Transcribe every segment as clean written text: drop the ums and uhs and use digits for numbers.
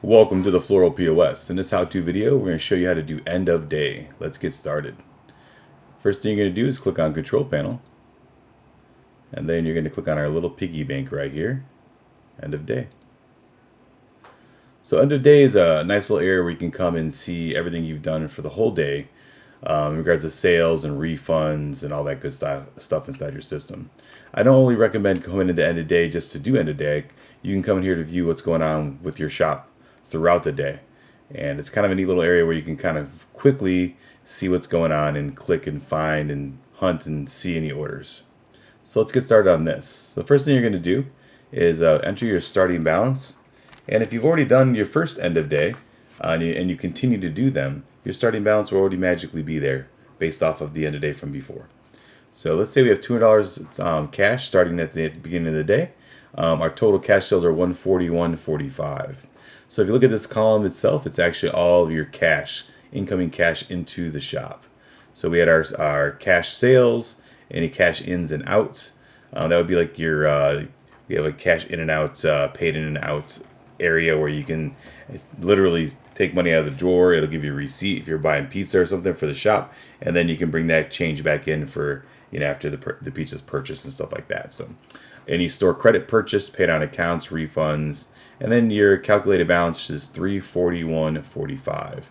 Welcome to the Floral POS. In this how-to video, we're going to show you how to do end of day. Let's get started. First thing you're going to do is click on Control Panel, and then you're going to click on our little piggy bank right here, end of day. So end of day is a nice little area where you can come and see everything you've done for the whole day in regards to sales and refunds and all that good stuff inside your system. I don't only recommend coming into end of day just to do end of day. You can come in here to view what's going on with your shop throughout the day, and it's kind of a neat little area where you can kind of quickly see what's going on and click and find and hunt and see any orders. So let's get started on this. So the first thing you're going to do is enter your starting balance, and if you've already done your first end of day and you continue to do them, your starting balance will already magically be there based off of the end of day from before. So let's say we have $200 cash starting at the beginning of the day. Our total cash sales are $141.45. So if you look at this column itself, it's actually all of your cash, incoming cash into the shop. So we had our cash sales, any cash ins and outs. That would be like your, we have a cash in and out, paid in and out area where you can literally take money out of the drawer. It'll give you a receipt if you're buying pizza or something for the shop, and then you can bring that change back in for, after the pizza's purchased and stuff like that. So any store credit purchase, paid on accounts, refunds, and then your calculated balance is $341.45.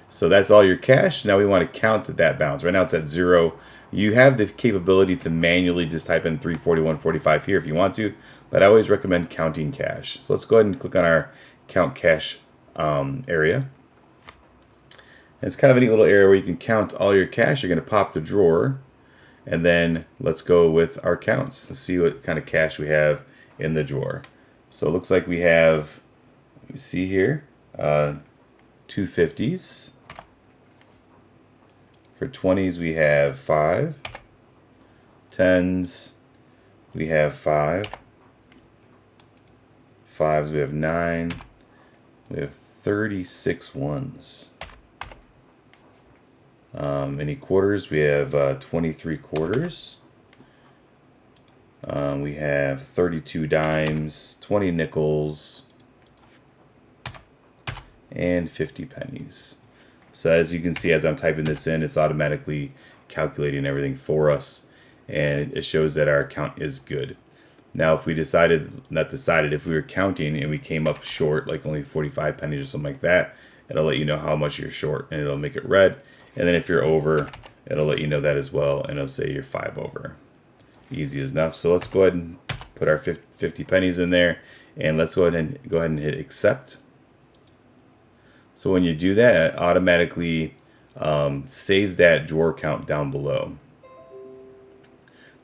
So that's all your cash. Now we want to count that balance. Right now it's at zero. You have the capability to manually just type in $341.45 here if you want to, but I always recommend counting cash. So let's go ahead and click on our count cash area. And it's kind of a neat little area where you can count all your cash. You're going to pop the drawer, and then let's go with our counts. Let's see what kind of cash we have in the drawer. So it looks like we have, let me see here, 250s. For 20s we have 5. 10s we have 5. 5s we have 9. We have 36 ones. Any quarters, we have 23 quarters. We have 32 dimes, 20 nickels, and 50 pennies. So as you can see, as I'm typing this in, it's automatically calculating everything for us, and it shows that our count is good. Now if we if we were counting and we came up short, like only 45 pennies or something like that, it'll let you know how much you're short, and it'll make it red. And then if you're over, it'll let you know that as well, and it'll say you're 5 over. Easy as enough. So let's go ahead and put our 50 pennies in there, and let's go ahead and hit accept. So when you do that, it automatically saves that drawer count down below.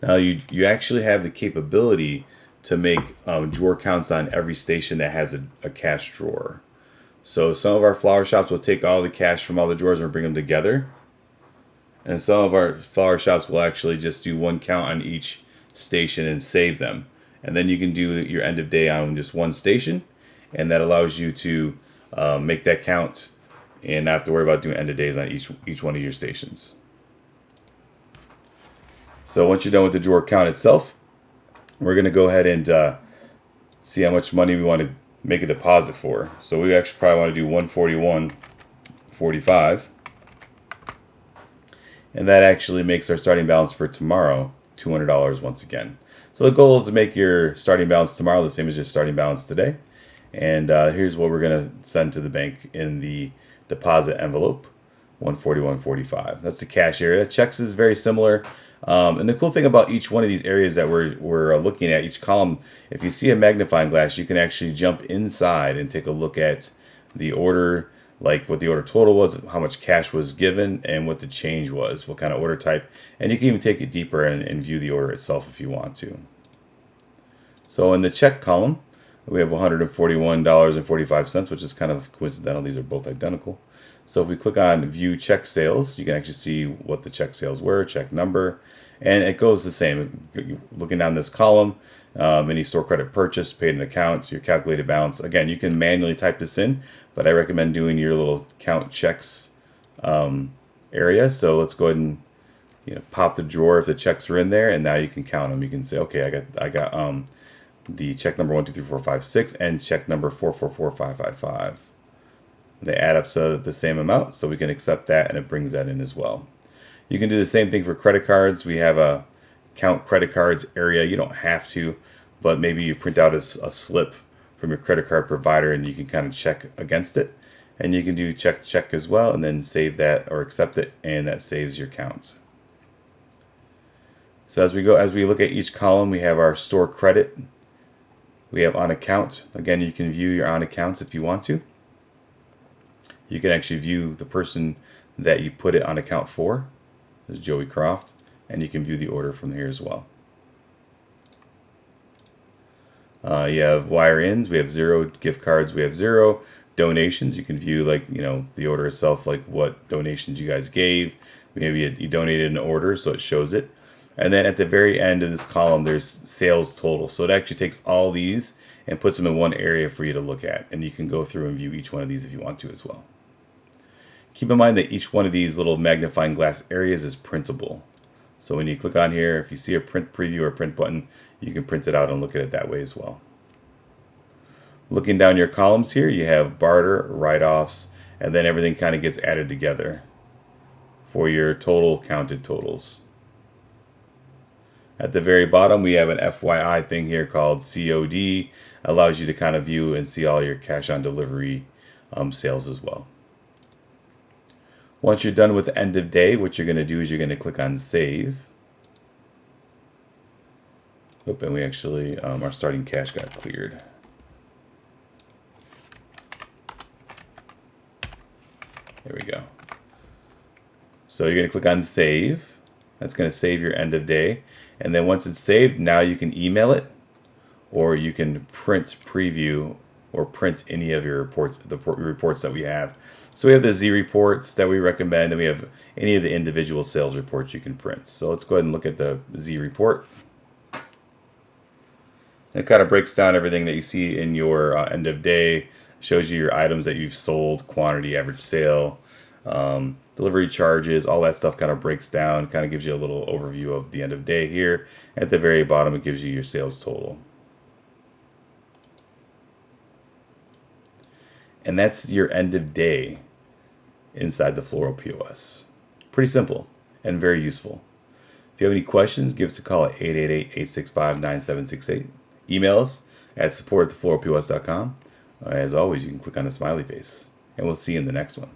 Now you actually have the capability to make drawer counts on every station that has a cash drawer. So some of our flower shops will take all the cash from all the drawers and bring them together. And some of our flower shops will actually just do one count on each station and save them. And then you can do your end of day on just one station, and that allows you to make that count and not have to worry about doing end of days on each one of your stations. So once you're done with the drawer count itself, we're going to go ahead and see how much money we want to make a deposit for. So we actually probably want to do $141.45. And that actually makes our starting balance for tomorrow $200 once again. So the goal is to make your starting balance tomorrow the same as your starting balance today. And here's what we're going to send to the bank in the deposit envelope, $141.45. That's the cash area. Checks is very similar. And the cool thing about each one of these areas that we're looking at, each column, if you see a magnifying glass, you can actually jump inside and take a look at the order, like what the order total was, how much cash was given, and what the change was, what kind of order type. And you can even take it deeper and view the order itself if you want to. So in the check column, we have $141.45, which is kind of coincidental. These are both identical. So if we click on View Check Sales, you can actually see what the check sales were, check number, and it goes the same. Looking down this column, any store credit purchase, paid in accounts, your calculated balance. Again, you can manually type this in, but I recommend doing your little count checks area. So let's go ahead and pop the drawer if the checks are in there, and now you can count them. You can say, okay, I got the check number 1, 2, 3, 4, 5, 6, and check number 4445555. They add up to the same amount, so we can accept that, and it brings that in as well. You can do the same thing for credit cards. We have a count credit cards area. You don't have to, but maybe you print out a slip from your credit card provider and you can kind of check against it. And you can do check as well, and then save that or accept it, and that saves your count. So as we look at each column, we have our store credit. We have on account. Again, you can view your on accounts if you want to. You can actually view the person that you put it on account for. There's Joey Croft, and you can view the order from here as well. You have wire ins. We have 0. Gift cards. We have 0. Donations. You can view, like, the order itself, like what donations you guys gave. Maybe you donated an order, so it shows it. And then at the very end of this column, there's sales total. So it actually takes all these and puts them in one area for you to look at. And you can go through and view each one of these if you want to as well. Keep in mind that each one of these little magnifying glass areas is printable. So when you click on here, if you see a print preview or print button, you can print it out and look at it that way as well. Looking down your columns here, you have barter, write-offs, and then everything kind of gets added together for your total counted totals. At the very bottom, we have an FYI thing here called COD. Allows you to kind of view and see all your cash on delivery sales as well. Once you're done with the end of day, what you're going to do is you're going to click on save. Oop, and we actually, our starting cash got cleared. There we go. So you're going to click on save. That's going to save your end of day. And then once it's saved, now you can email it, or you can print preview or print any of your reports, the reports that we have. So we have the Z reports that we recommend, and we have any of the individual sales reports you can print. So let's go ahead and look at the Z report. It kind of breaks down everything that you see in your end of day, shows you your items that you've sold, quantity, average sale, delivery charges, all that stuff kind of breaks down, kind of gives you a little overview of the end of day here. At the very bottom, it gives you your sales total. And that's your end of day inside the Floral POS. Pretty simple and very useful. If you have any questions, give us a call at 888-865-9768. Email us at support@thefloralpos.com. As always, you can click on the smiley face, and we'll see you in the next one.